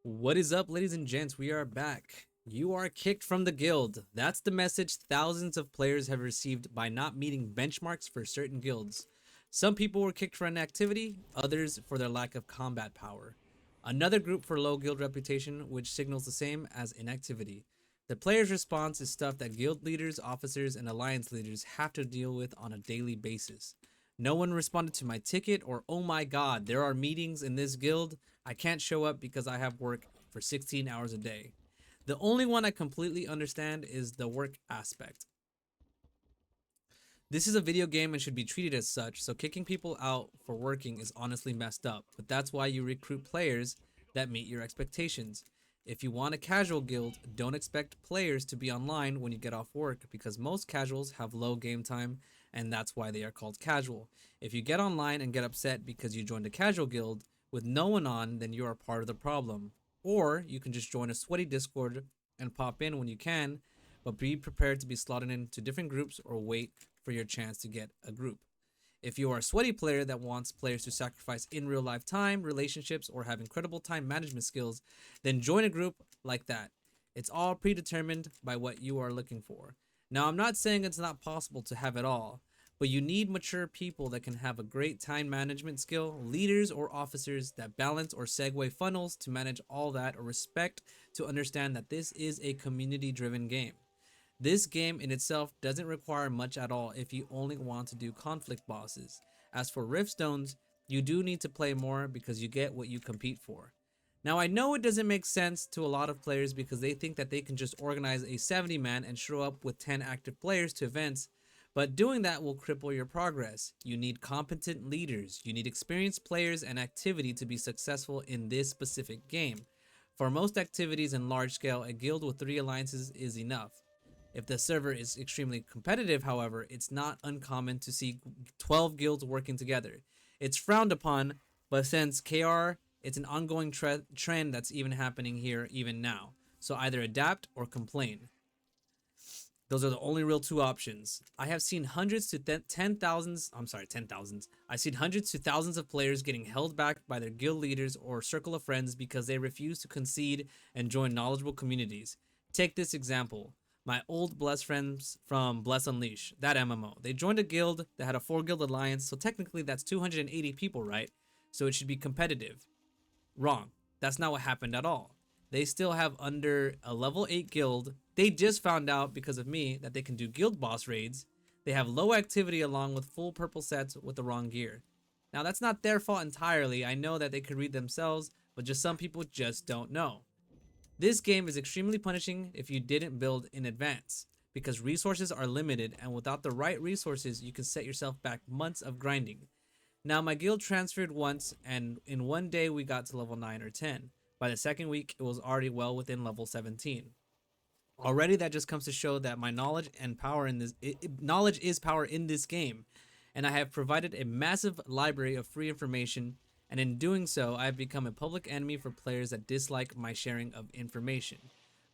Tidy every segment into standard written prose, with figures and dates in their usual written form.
What is up, ladies and gents? We are back. You are kicked from the guild. That's the message thousands of players have received by not meeting benchmarks for certain guilds. Some people were kicked for inactivity, others for their lack of combat power. Another group for low guild reputation, which signals the same as inactivity. The player's response is stuff that guild leaders, officers, and alliance leaders have to deal with on a daily basis. No one responded to my ticket or, oh my god, there are meetings in this guild. I can't show up because I have work for 16 hours a day. The only one I completely understand is the work aspect. This is a video game and should be treated as such, so kicking people out for working is honestly messed up, but that's why you recruit players that meet your expectations. If you want a casual guild, don't expect players to be online when you get off work because most casuals have low game time and that's why they are called casual. If you get online and get upset because you joined a casual guild with no one on, then you are part of the problem. Or you can just join a sweaty Discord and pop in when you can, but be prepared to be slotted into different groups or wait for your chance to get a group. If you are a sweaty player that wants players to sacrifice in real life time, relationships, or have incredible time management skills, then join a group like that. It's all predetermined by what you are looking for. Now, I'm not saying it's not possible to have it all, but you need mature people that can have a great time management skill, leaders or officers that balance or segue funnels to manage all that, or respect to understand that this is a community driven game. This game in itself doesn't require much at all if you only want to do conflict bosses. As for Riftstones, you do need to play more because you get what you compete for. Now I know it doesn't make sense to a lot of players because they think that they can just organize a 70-man and show up with 10 active players to events, but doing that will cripple your progress. You need competent leaders, you need experienced players and activity to be successful in this specific game. For most activities in large scale, a guild with 3 alliances is enough. If the server is extremely competitive, however, it's not uncommon to see 12 guilds working together. It's frowned upon, but since KR, it's an ongoing trend that's even happening here even now. So either adapt or complain. Those are the only real two options. I have seen hundreds to 10,000s, I'm sorry, 10,000s. I've seen hundreds to thousands of players getting held back by their guild leaders or circle of friends because they refuse to concede and join knowledgeable communities. Take this example. My old Bless friends from Bless Unleash, that MMO. They joined a guild that had a 4 guild alliance, so technically that's 280 people, right? So it should be competitive. Wrong. That's not what happened at all. They still have under a level 8 guild. They just found out because of me that they can do guild boss raids. They have low activity along with full purple sets with the wrong gear. Now that's not their fault entirely. I know that they could read themselves, but just some people just don't know. This game is extremely punishing if you didn't build in advance, because resources are limited and without the right resources you can set yourself back months of grinding. Now my guild transferred once and in one day we got to level 9 or 10. By the second week it was already well within level 17. Already that just comes to show that my knowledge and power in this knowledge is power in this game, and I have provided a massive library of free information, and in doing so I have become a public enemy for players that dislike my sharing of information.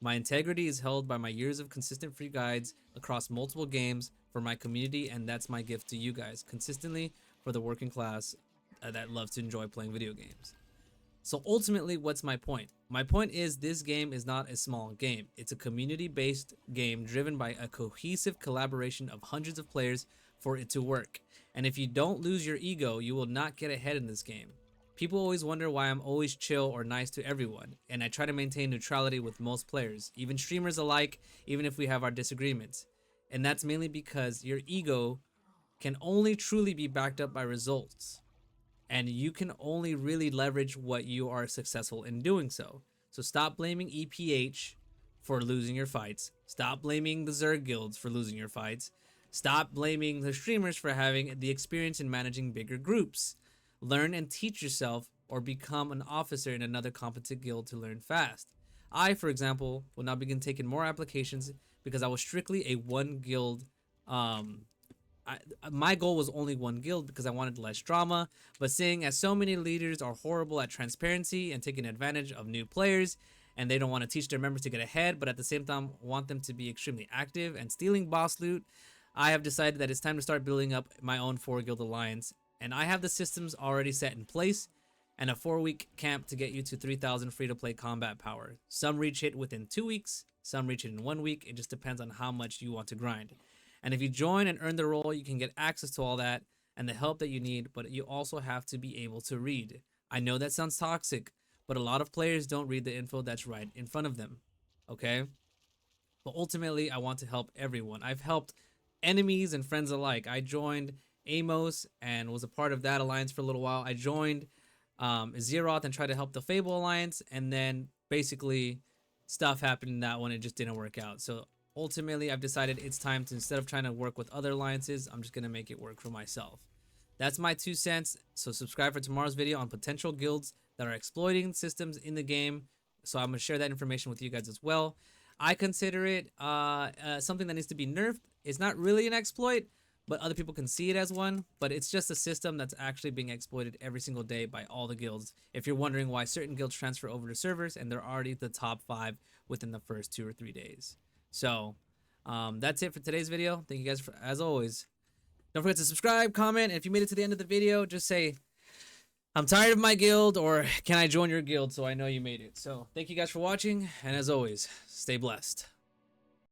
My integrity is held by my years of consistent free guides across multiple games for my community, and that's my gift to you guys consistently for the working class that loves to enjoy playing video games. So ultimately, what's my point? My point is this game is not a small game. It's a community-based game driven by a cohesive collaboration of hundreds of players for it to work. And if you don't lose your ego, you will not get ahead in this game. People always wonder why I'm always chill or nice to everyone, and I try to maintain neutrality with most players, even streamers alike, even if we have our disagreements. And that's mainly because your ego can only truly be backed up by results, and you can only really leverage what you are successful in doing so. So stop blaming EPH for losing your fights. Stop blaming the Zerg guilds for losing your fights. Stop blaming the streamers for having the experience in managing bigger groups. Learn and teach yourself or become an officer in another competent guild to learn fast. I, for example, will now begin taking more applications because I was strictly a one guild I, my goal was only one guild because I wanted less drama, but seeing as so many leaders are horrible at transparency and taking advantage of new players, and they don't want to teach their members to get ahead, but at the same time want them to be extremely active and stealing boss loot, I have decided that it's time to start building up my own 4 guild alliance, and I have the systems already set in place. and a 4-week camp to get you to 3,000 free-to-play combat power. Some reach it within 2 weeks, some reach it in 1 week. It just depends on how much you want to grind. And if you join and earn the role, you can get access to all that and the help that you need, but you also have to be able to read. I know that sounds toxic, but a lot of players don't read the info that's right in front of them, okay? But ultimately, I want to help everyone. I've helped enemies and friends alike. I joined Amos and was a part of that alliance for a little while. I joined Zeroth and tried to help the Fable Alliance, and then basically stuff happened in that one. It just didn't work out. So ultimately, I've decided it's time to, instead of trying to work with other alliances, I'm just going to make it work for myself. That's my 2 cents. So subscribe for tomorrow's video on potential guilds that are exploiting systems in the game. So I'm going to share that information with you guys as well. I consider it something that needs to be nerfed. It's not really an exploit, but other people can see it as one. But it's just a system that's actually being exploited every single day by all the guilds. If you're wondering why certain guilds transfer over to servers and they're already the top 5 within the first 2 or 3 days. So that's it for today's video. Thank you guys for, as always. Don't forget to subscribe, comment, and if you made it to the end of the video, just say, I'm tired of my guild, or can I join your guild, so I know you made it. So thank you guys for watching, and as always, stay blessed.